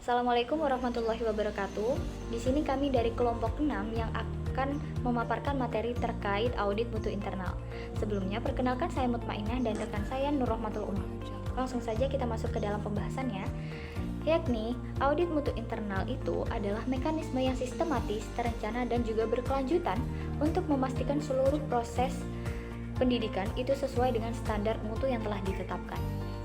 Assalamualaikum warahmatullahi wabarakatuh. Di sini kami dari kelompok 6 yang akan memaparkan materi terkait audit mutu internal. Sebelumnya, perkenalkan saya Mutmainah dan rekan saya Nur Rahmatul Umam. Langsung saja kita masuk ke dalam pembahasannya, yakni audit mutu internal itu adalah mekanisme yang sistematis, terencana, dan juga berkelanjutan untuk memastikan seluruh proses pendidikan itu sesuai dengan standar mutu yang telah ditetapkan.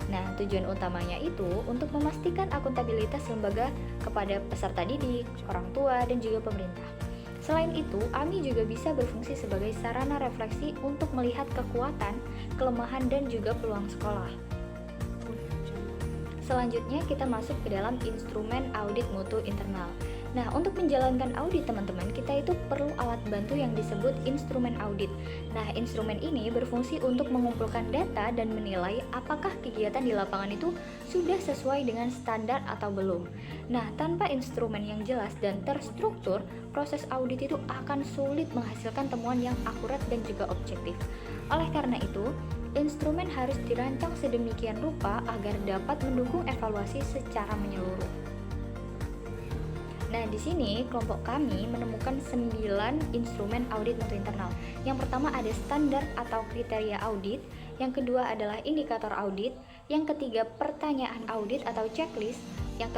Nah, tujuan utamanya itu untuk memastikan akuntabilitas lembaga kepada peserta didik, orang tua, dan juga pemerintah. Selain itu, AMI juga bisa berfungsi sebagai sarana refleksi untuk melihat kekuatan, kelemahan, dan juga peluang sekolah. Selanjutnya kita masuk ke dalam instrumen audit mutu internal. Nah, untuk menjalankan audit teman-teman, kita itu perlu alat bantu yang disebut instrumen audit. Nah, instrumen ini berfungsi untuk mengumpulkan data dan menilai apakah kegiatan di lapangan itu sudah sesuai dengan standar atau belum. Nah, tanpa instrumen yang jelas dan terstruktur, proses audit itu akan sulit menghasilkan temuan yang akurat dan juga objektif. Oleh karena itu, instrumen harus dirancang sedemikian rupa agar dapat mendukung evaluasi secara menyeluruh. Nah, di sini kelompok kami menemukan 9 instrumen audit mutu internal. Yang pertama ada standar atau kriteria audit, yang kedua adalah indikator audit, yang ketiga pertanyaan audit atau checklist, yang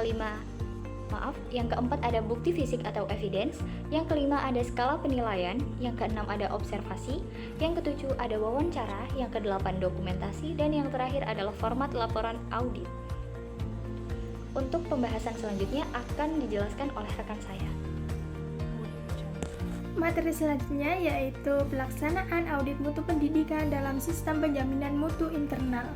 keempat ada bukti fisik atau evidence, yang kelima ada skala penilaian, yang keenam ada observasi, yang ketujuh ada wawancara, yang kedelapan dokumentasi, dan yang terakhir adalah format laporan audit. Untuk pembahasan selanjutnya akan dijelaskan oleh rekan saya. Materi selanjutnya yaitu pelaksanaan audit mutu pendidikan dalam sistem penjaminan mutu internal.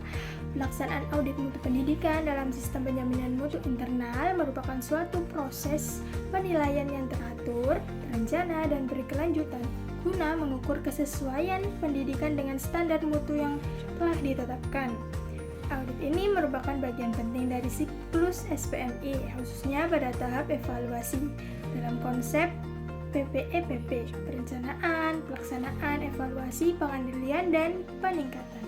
Pelaksanaan audit mutu pendidikan dalam sistem penjaminan mutu internal merupakan suatu proses penilaian yang teratur, terencana, dan berkelanjutan guna mengukur kesesuaian pendidikan dengan standar mutu yang telah ditetapkan. Audit ini merupakan bagian penting dari siklus SPMI, khususnya pada tahap evaluasi dalam konsep PPEPP, perencanaan, pelaksanaan, evaluasi, pengendalian, dan peningkatan.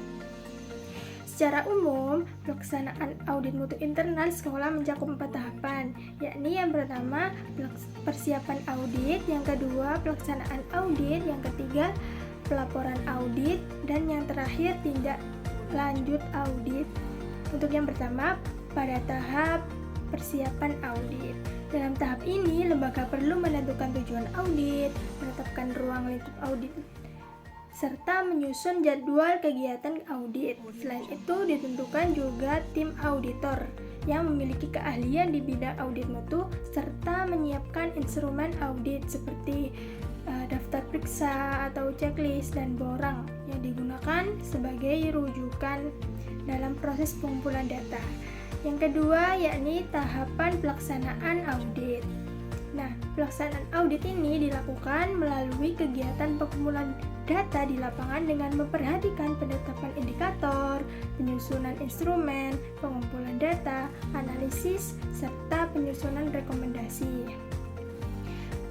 Secara umum, pelaksanaan audit mutu internal sekolah mencakup 4 tahapan, yakni yang pertama persiapan audit, yang kedua pelaksanaan audit, yang ketiga pelaporan audit, dan yang terakhir tindak lanjut audit. Untuk yang pertama, pada tahap persiapan audit. Dalam tahap ini, lembaga perlu menentukan tujuan audit, menetapkan ruang lingkup audit, serta menyusun jadwal kegiatan audit. Selain itu, ditentukan juga tim auditor yang memiliki keahlian di bidang audit mutu, serta menyiapkan instrumen audit seperti daftar periksa atau checklist dan borang yang digunakan sebagai rujukan dalam proses pengumpulan data. Yang kedua yakni tahapan pelaksanaan audit. Nah, pelaksanaan audit ini dilakukan melalui kegiatan pengumpulan data di lapangan dengan memperhatikan penetapan indikator, penyusunan instrumen, pengumpulan data, analisis, serta penyusunan rekomendasi.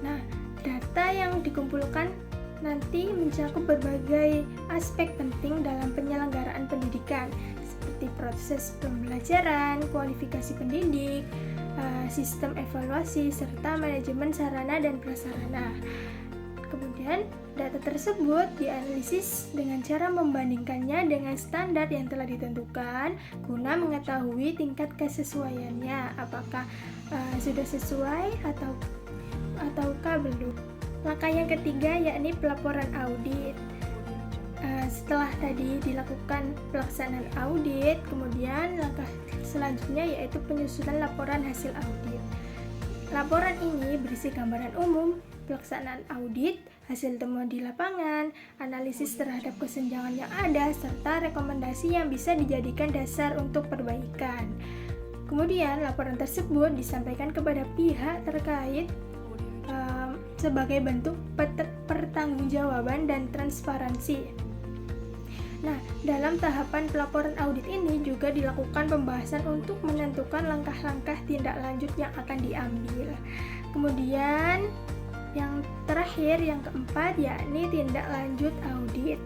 Nah, data yang dikumpulkan nanti mencakup berbagai aspek penting dalam penyelenggaraan pendidikan, seperti proses pembelajaran, kualifikasi pendidik, sistem evaluasi, serta manajemen sarana dan prasarana. Kemudian, data tersebut dianalisis dengan cara membandingkannya dengan standar yang telah ditentukan guna mengetahui tingkat kesesuaiannya, apakah sudah sesuai ataukah belum. Langkah yang ketiga yakni pelaporan audit. Setelah tadi dilakukan pelaksanaan audit, kemudian langkah selanjutnya yaitu penyusunan laporan hasil audit. Laporan ini berisi gambaran umum pelaksanaan audit, hasil temuan di lapangan, analisis terhadap kesenjangan yang ada, serta rekomendasi yang bisa dijadikan dasar untuk perbaikan. Kemudian laporan tersebut disampaikan kepada pihak terkait sebagai bentuk pertanggungjawaban dan transparansi. Nah, dalam tahapan pelaporan audit ini juga dilakukan pembahasan untuk menentukan langkah-langkah tindak lanjut yang akan diambil. Kemudian yang terakhir, yang keempat, yakni tindak lanjut audit.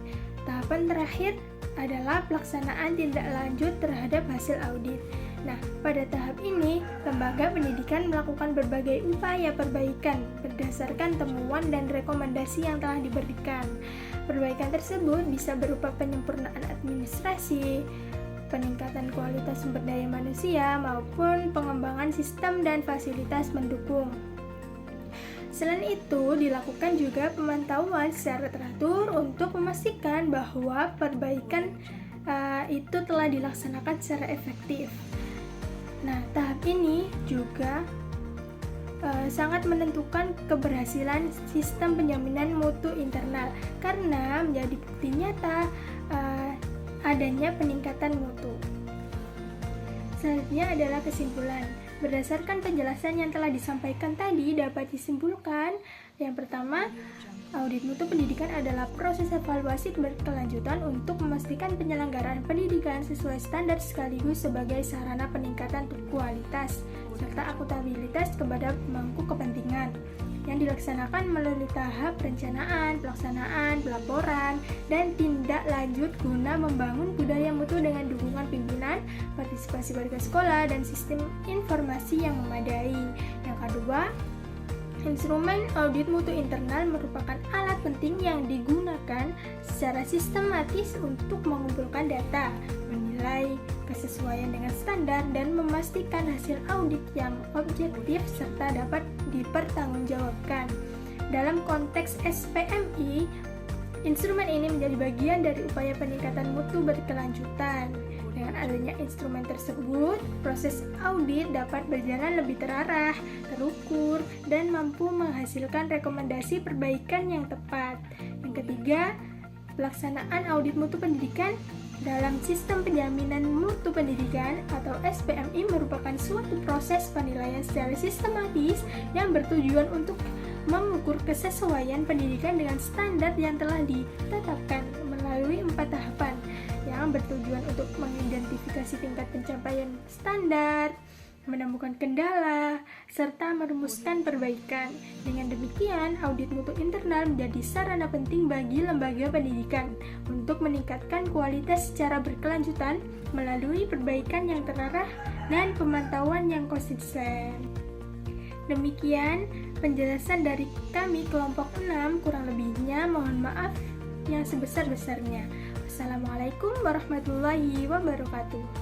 Tahapan terakhir adalah pelaksanaan tindak lanjut terhadap hasil audit. Nah, pada tahap ini, lembaga pendidikan melakukan berbagai upaya perbaikan berdasarkan temuan dan rekomendasi yang telah diberikan. Perbaikan tersebut bisa berupa penyempurnaan administrasi, peningkatan kualitas sumber daya manusia, maupun pengembangan sistem dan fasilitas mendukung. Selain itu, dilakukan juga pemantauan secara teratur untuk memastikan bahwa perbaikan itu telah dilaksanakan secara efektif. Nah, tahap ini juga sangat menentukan keberhasilan sistem penjaminan mutu internal karena menjadi bukti nyata adanya peningkatan mutu. Selanjutnya adalah kesimpulan. Berdasarkan penjelasan yang telah disampaikan tadi dapat disimpulkan yang pertama, audit mutu pendidikan adalah proses evaluasi berkelanjutan untuk memastikan penyelenggaraan pendidikan sesuai standar sekaligus sebagai sarana peningkatan kualitas serta akuntabilitas kepada pemangku kepentingan yang dilaksanakan melalui tahap perencanaan, pelaksanaan, pelaporan, dan tindak lanjut guna membangun budaya mutu dengan dukungan pimpinan, partisipasi warga sekolah, dan sistem informasi yang memadai. Yang kedua, instrumen audit mutu internal merupakan alat penting yang digunakan secara sistematis untuk mengumpulkan data, menilai kesesuaian dengan standar, dan memastikan hasil audit yang objektif serta dapat dipertanggungjawabkan. Dalam konteks SPMI, instrumen ini menjadi bagian dari upaya peningkatan mutu berkelanjutan. Dengan adanya instrumen tersebut, proses audit dapat berjalan lebih terarah, terukur, dan mampu menghasilkan rekomendasi perbaikan yang tepat. Yang ketiga, pelaksanaan audit mutu pendidikan dalam sistem penjaminan mutu pendidikan atau SPMI merupakan suatu proses penilaian secara sistematis yang bertujuan untuk mengukur kesesuaian pendidikan dengan standar yang telah ditetapkan melalui 4 tahapan yang bertujuan untuk mengidentifikasi tingkat pencapaian standar, menemukan kendala, serta merumuskan perbaikan. Dengan demikian, audit mutu internal menjadi sarana penting bagi lembaga pendidikan untuk meningkatkan kualitas secara berkelanjutan melalui perbaikan yang terarah dan pemantauan yang konsisten. Demikian penjelasan dari kami kelompok 6, kurang lebihnya mohon maaf yang sebesar-besarnya. Wassalamualaikum warahmatullahi wabarakatuh.